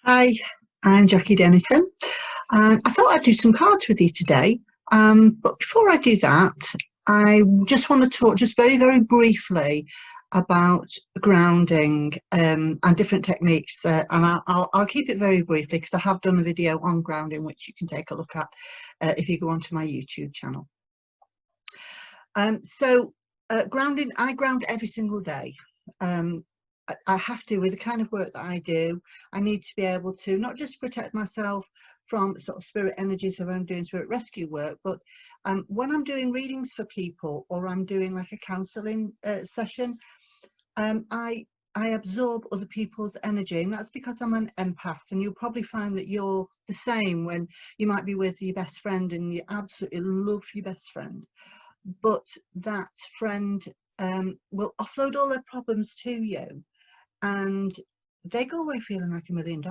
Hi, I'm Jackie Dennison, and I thought I'd do some cards with you today. But before I do that, I just want to talk just very, very briefly about grounding and different techniques. And I'll keep it very briefly because I have done a video on grounding, which you can take a look at if you go onto my YouTube channel. Grounding, I ground every single day. I have to, with the kind of work that I do. I need to be able to not just protect myself from sort of spirit energies if I'm doing spirit rescue work, but when I'm doing readings for people or I'm doing like a counselling session, I absorb other people's energy, and that's because I'm an empath. And you'll probably find that you're the same when you might be with your best friend and you absolutely love your best friend, but that friend will offload all their problems to you, and they go away feeling like $1 million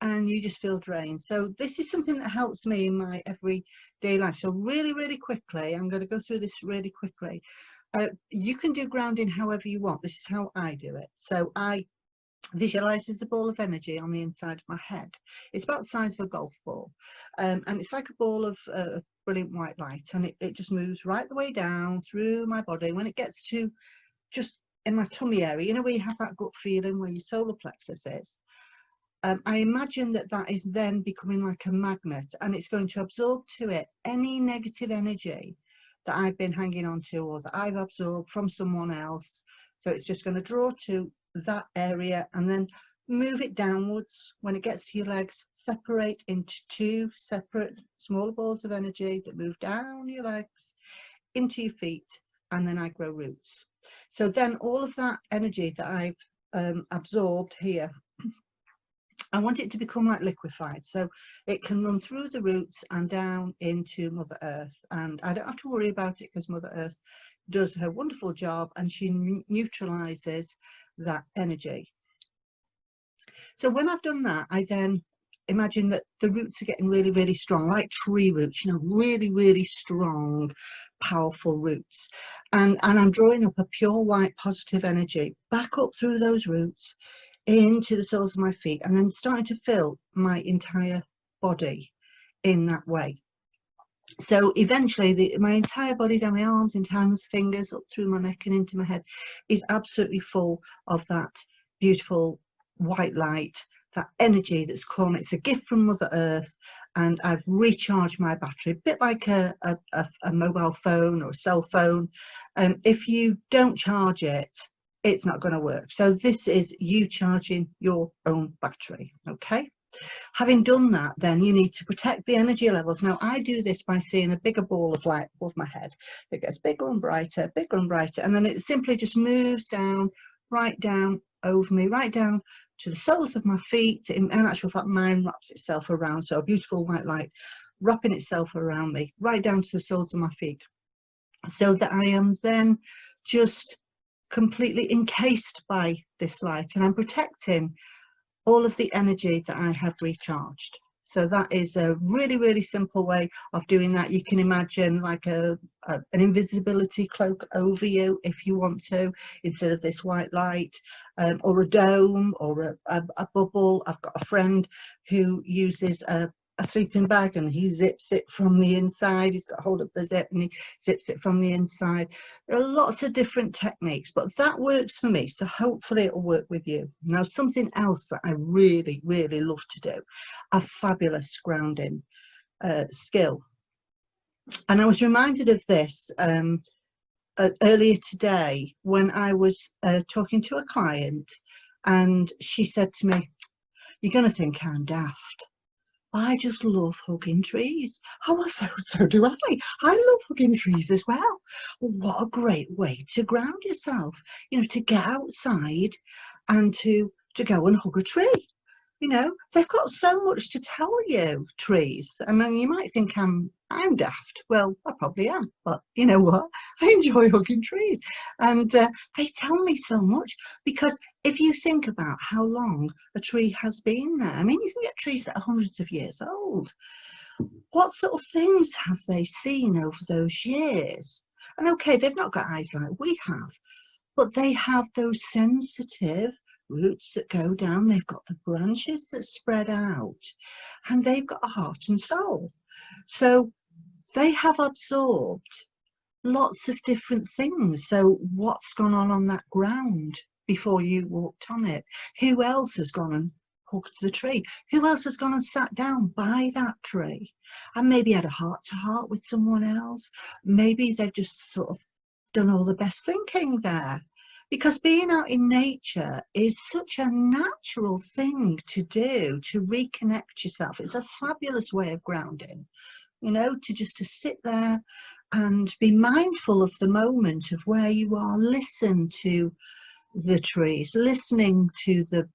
and you just feel drained. So this is something that helps me in my everyday life. So really, really quickly, I'm going to go through this really quickly. You can do grounding however you want. This is how I do it. So I visualize as a ball of energy on the inside of my head. It's about the size of a golf ball, and it's like a ball of brilliant white light, and it just moves right the way down through my body. When it gets to just in my tummy area, you know, where you have that gut feeling where your solar plexus is, I imagine that that is then becoming like a magnet, and it's going to absorb to it any negative energy that I've been hanging on to or that I've absorbed from someone else. So it's just going to draw to that area and then move it downwards. When it gets to your legs, separate into two separate smaller balls of energy that move down your legs into your feet, and then I grow roots. So then all of that energy that I've absorbed here, I want it to become like liquefied, so it can run through the roots and down into Mother Earth, and I don't have to worry about it because Mother Earth does her wonderful job and she neutralizes that energy. So when I've done that, I then imagine that the roots are getting really, really strong, like tree roots, you know, really, really strong, powerful roots. And I'm drawing up a pure white positive energy back up through those roots into the soles of my feet, and then starting to fill my entire body in that way. So eventually my entire body, down my arms and hands, fingers, up through my neck and into my head, is absolutely full of that beautiful white light, that energy that's come. It's a gift from Mother Earth, and I've recharged my battery, a bit like a mobile phone or a cell phone. If you don't charge it, it's not going to work. So this is you charging your own battery. Okay, having done that, then you need to protect the energy levels. Now I do this by seeing a bigger ball of light above my head that gets bigger and brighter, and then it simply just moves down, right down over me, right down to the soles of my feet. In actual fact, mine wraps itself around, so a beautiful white light wrapping itself around me, right down to the soles of my feet, so that I am then just completely encased by this light, and I'm protecting all of the energy that I have recharged. So that is a really, really simple way of doing that. You can imagine like an invisibility cloak over you if you want to, instead of this white light, or a dome or a bubble. I've got a friend who uses a sleeping bag, and he zips it from the inside. He's got hold of the zip and he zips it from the inside. There are lots of different techniques, but that works for me, so hopefully it'll work with you. Now, something else that I really, really love to do, a fabulous grounding skill, and I was reminded of this earlier today when I was talking to a client, and she said to me, "You're going to think I'm daft. I just love hugging trees." Oh, well, so do I. I love hugging trees as well. What a great way to ground yourself, you know, to get outside and to go and hug a tree. You know, they've got so much to tell you, trees. I mean, you might think I'm daft. Well, I probably am, but you know what? I enjoy hugging trees, and they tell me so much. Because if you think about how long a tree has been there, I mean, you can get trees that are hundreds of years old. What sort of things have they seen over those years? And okay, they've not got eyes like we have, but they have those sensitive roots that go down, they've got the branches that spread out, and they've got a heart and soul. So they have absorbed lots of different things. So what's gone on that ground before you walked on it? Who else has gone and hugged the tree? Who else has gone and sat down by that tree and maybe had a heart to heart with someone else? Maybe they've just sort of done all the best thinking there. Because being out in nature is such a natural thing to do, to reconnect yourself. It's a fabulous way of grounding, you know, to sit there and be mindful of the moment of where you are. Listen to the trees, listening to the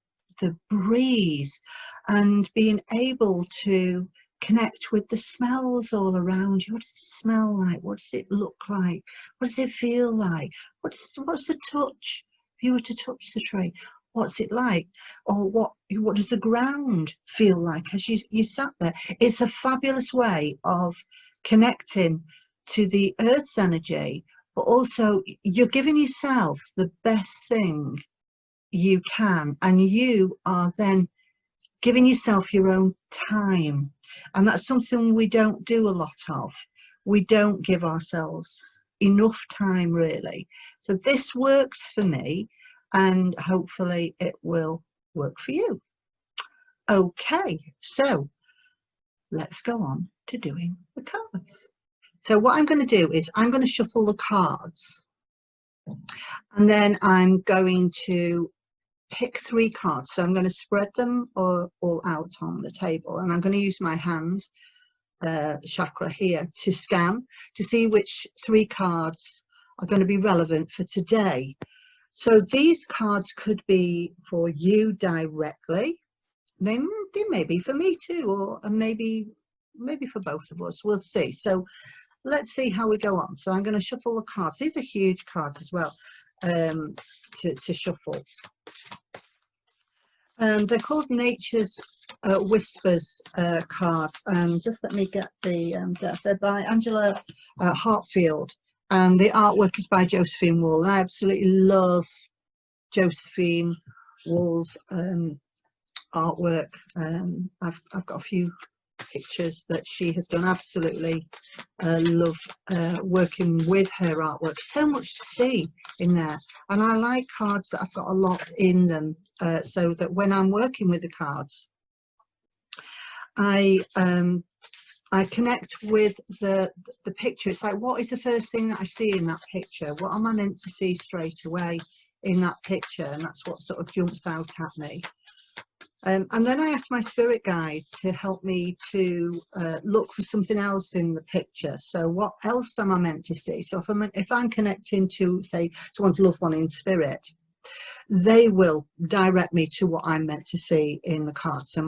breeze, and being able to connect with the smells all around you. What does it smell like? What does it look like? What does it feel like? What's the touch? If you were to touch the tree, what's it like? Or what does the ground feel like as you sat there? It's a fabulous way of connecting to the earth's energy, but also you're giving yourself the best thing you can, and you are then giving yourself your own time. And that's something we don't do a lot of. We don't give ourselves enough time, really. So this works for me, and hopefully it will work for you. Okay, so let's go on to doing the cards. So what I'm going to do is I'm going to shuffle the cards, and then I'm going to pick 3 cards. So I'm going to spread them all out on the table, and I'm going to use my hand chakra here to scan to see which 3 cards are going to be relevant for today. So these cards could be for you directly. They may be for me too, or maybe for both of us. We'll see. So let's see how we go on. So I'm going to shuffle the cards. These are huge cards as well to shuffle. They're called Nature's Whispers cards. Just let me get the they're by Angela Hartfield, and the artwork is by Josephine Wall. And I absolutely love Josephine Wall's artwork. I've got a few pictures that she has done. Absolutely love working with her artwork. So much to see in there, and I like cards that I've got a lot in them, so that when I'm working with the cards, I connect with the picture. It's like, what is the first thing that I see in that picture? What am I meant to see straight away in that picture? And that's what sort of jumps out at me. And then I asked my spirit guide to help me to look for something else in the picture. So what else am I meant to see? So if I'm connecting to, say, someone's loved one in spirit, they will direct me to what I'm meant to see in the card. So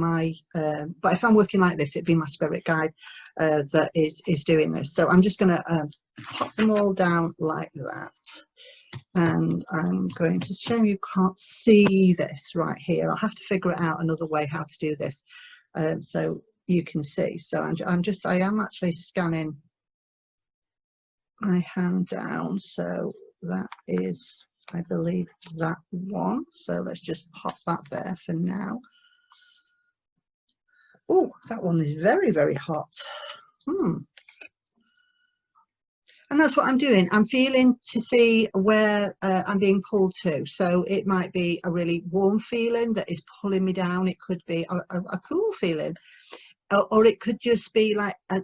but if I'm working like this, it'd be my spirit guide that is doing this. So I'm just going to pop them all down like that. And I'm going to show you can't see this right here. I'll have to figure it out another way how to do this, so you can see. So I am actually scanning my hand down. So that is, I believe, that one. So let's just pop that there for now. Oh, that one is very, very hot. And that's what I'm doing. I'm feeling to see where I'm being pulled to. So it might be a really warm feeling that is pulling me down. It could be a cool feeling. Or it could just be like, I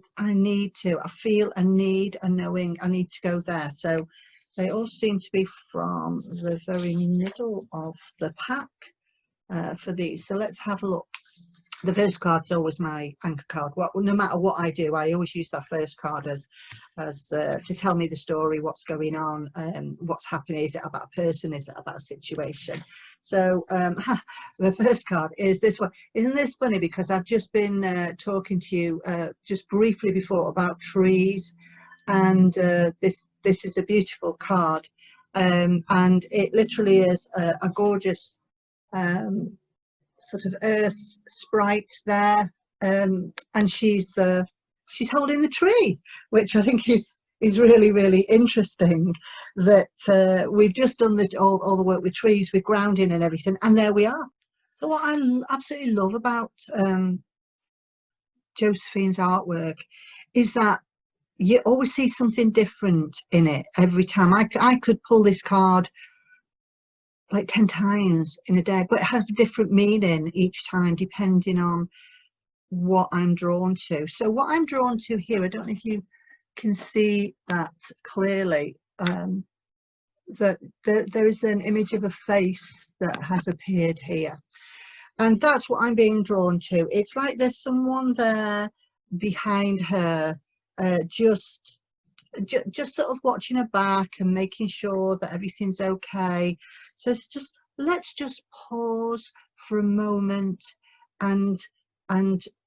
feel a need, a knowing, I need to go there. So they all seem to be from the very middle of the pack for these. So let's have a look. The first card's always my anchor card. No matter what I do, I always use that first card as to tell me the story, what's going on, what's happening. Is it about a person? Is it about a situation? So the first card is this one. Isn't this funny? Because I've just been talking to you just briefly before about trees, and this is a beautiful card, and it literally is a gorgeous sort of earth sprite there, and she's holding the tree, which I think is is really, really interesting that we've just done all the work with trees, with grounding and everything, and there we are. So what I absolutely love about Josephine's artwork is that you always see something different in it every time. I could pull this card like 10 times in a day, but it has a different meaning each time depending on what I'm drawn to. So what I'm drawn to here, I don't know if you can see that clearly, that there is an image of a face that has appeared here, and that's what I'm being drawn to. It's like there's someone there behind her, just sort of watching her back and making sure that everything's okay. So it's just, let's just pause for a moment and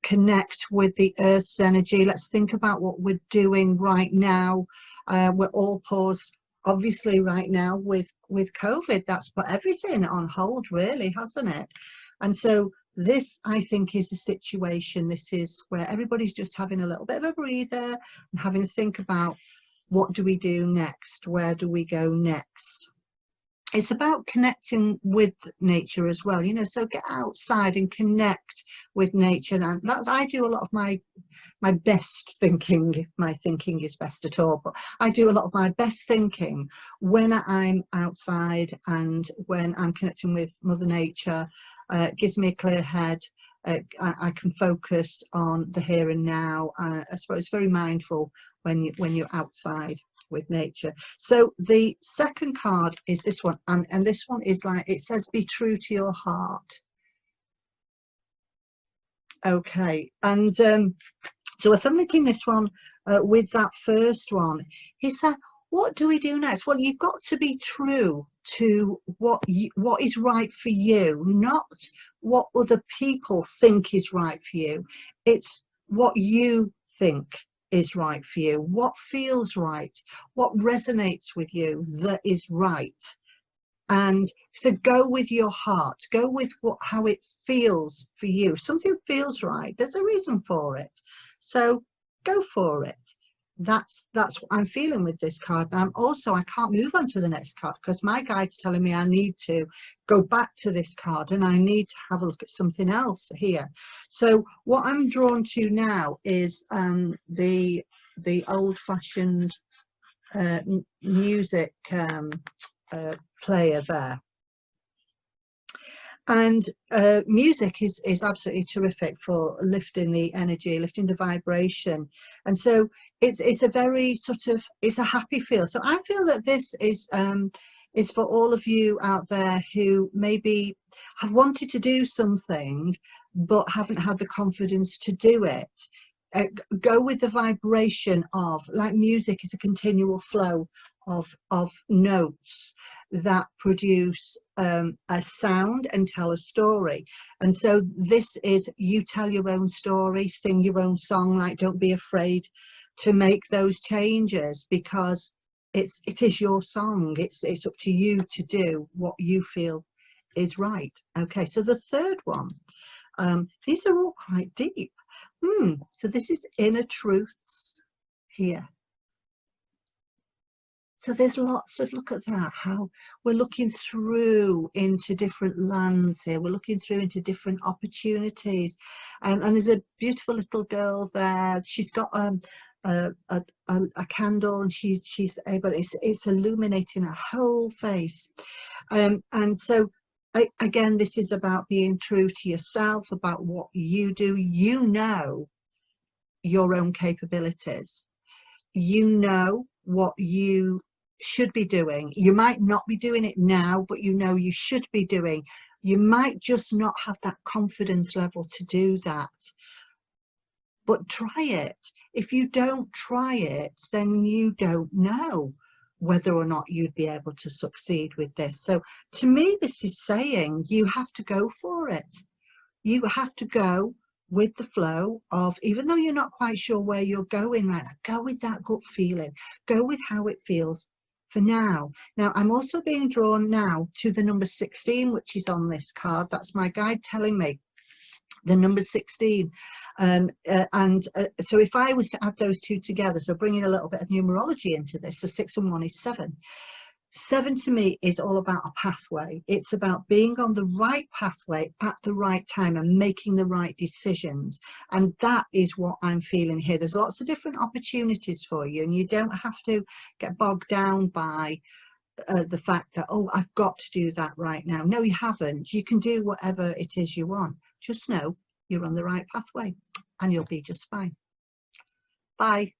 connect with the earth's energy. Let's think about what we're doing right now. We're all paused obviously right now with COVID. That's put everything on hold, really, hasn't it? And so this, I think, is a situation, this is where everybody's just having a little bit of a breather and having to think about, what do we do next? Where do we go next? It's about connecting with nature as well, you know, so get outside and connect with nature. And that's, I do a lot of my best thinking, if my thinking is best at all, but I do a lot of my best thinking when I'm outside and when I'm connecting with Mother Nature. It gives me a clear head. I can focus on the here and now. I suppose very mindful when you're outside with nature. So the second card is this one, and this one is like, it says, be true to your heart. Okay, and so if I'm linking this one with that first one, he said, what do we do next? Well, you've got to be true to what is right for you, not what other people think is right for you. It's what you think is right for you, what feels right, what resonates with you that is right. And so go with your heart, go with how it feels for you. If something feels right, there's a reason for it, so go for it. That's what I'm feeling with this card. And I can't move on to the next card because my guide's telling me I need to go back to this card and I need to have a look at something else here. So what I'm drawn to now is the old-fashioned music player there. And music is absolutely terrific for lifting the energy, lifting the vibration. And so it's a very sort of, it's a happy feel. So I feel that this is for all of you out there who maybe have wanted to do something but haven't had the confidence to do it. Go with the vibration of, like, music is a continual flow of notes that produce a sound and tell a story. And so this is, you tell your own story, sing your own song. Like, don't be afraid to make those changes, because it is your song. It's up to you to do what you feel is right. Okay, so the third one, these are all quite deep. So this is inner truths here. So there's lots of, look at that, how we're looking through into different lands here. We're looking through into different opportunities. And there's a beautiful little girl there. She's got a candle, and she's able, it's illuminating her whole face. And so again, this is about being true to yourself, about what you do. You know your own capabilities. You know what you should be doing. You might not be doing it now, but you know you should be doing. You might just not have that confidence level to do that, but try it. If you don't try it, then you don't know whether or not you'd be able to succeed with this. So to me, this is saying you have to go for it. You have to go with the flow of, even though you're not quite sure where you're going right now, go with that gut feeling, go with how it feels for now. Now, I'm also being drawn now to the number 16, which is on this card. That's my guide telling me the number 16. So if I was to add those two together, so bringing a little bit of numerology into this, so 6 and 1 is 7. 7 to me is all about a pathway. It's about being on the right pathway at the right time and making the right decisions. And that is what I'm feeling here. There's lots of different opportunities for you, and you don't have to get bogged down by the fact that, oh, I've got to do that right now. No, you haven't. You can do whatever it is you want. Just know you're on the right pathway and you'll be just fine. Bye.